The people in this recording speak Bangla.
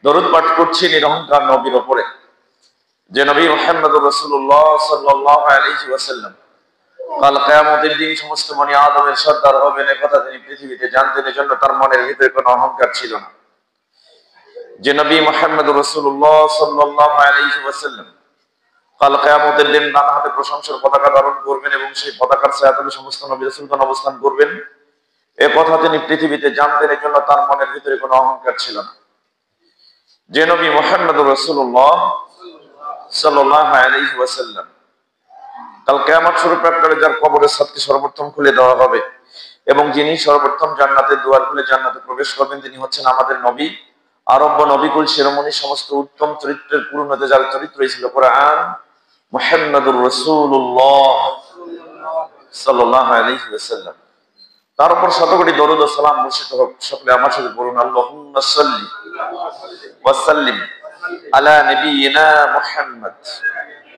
দরুদ পাঠ করছি নিরহংকার নবীর উপরে, যে নবী মুহাম্মদুর রাসূলুল্লাহ সাল্লাল্লাহু আলাইহি ওয়াসাল্লাম কাল কিয়ামতের দিন সমস্ত বনি আদমের সর্দার হবেন, একথা তিনি পৃথিবীতে জানতেন। এজন্য তার মনের ভিতরে কোনো অহংকার ছিল না। যে নবী মুহাম্মদুর রাসূলুল্লাহ সাল্লাল্লাহু আলাইহি ওয়াসাল্লাম কাল কিয়ামতের দিন ডান হাতে প্রশংসার পতাকা ধারণ করবেন এবং সেই পতাকার ছায়াতলে সমস্ত নবী রাসূলগণ অবস্থান করবেন, এ কথা তিনি পৃথিবীতে জানতেন। এজন্য তার মনের ভিতরে কোনো অহংকার ছিল না। যে নবী মুহাম্মদুর রাসূলুল্লাহ সাল্লাল্লাহু আলাইহি ওয়াসাল্লাম কাল কিয়ামত শুরু প্রাক্কালে যার কবরের ছাদকে সর্বপ্রথম খুলে দেওয়া হবে এবং যিনি সর্বপ্রথম জান্নাতের দুয়ার খুলে জান্নাতে প্রবেশ করবেন, তিনি হচ্ছেন আমাদের নবী, আরব্য নবীকুল শিরোমণি, সমস্ত উত্তম চরিত্রের পূর্ণতে যার চরিত্র ছিল কোরআন, মুহাম্মদুর রাসূলুল্লাহ সাল্লাল্লাহু আলাইহি ওয়াসাল্লাম। তার উপর শতকোটি দরুদ ও সালাম বর্ষিত হোক। সকলে আমার সাথে বলুন, আল্লাহুম্মা সাল্লি ওয়া সাল্লিম আলা নবিয়িনা মুহাম্মদ।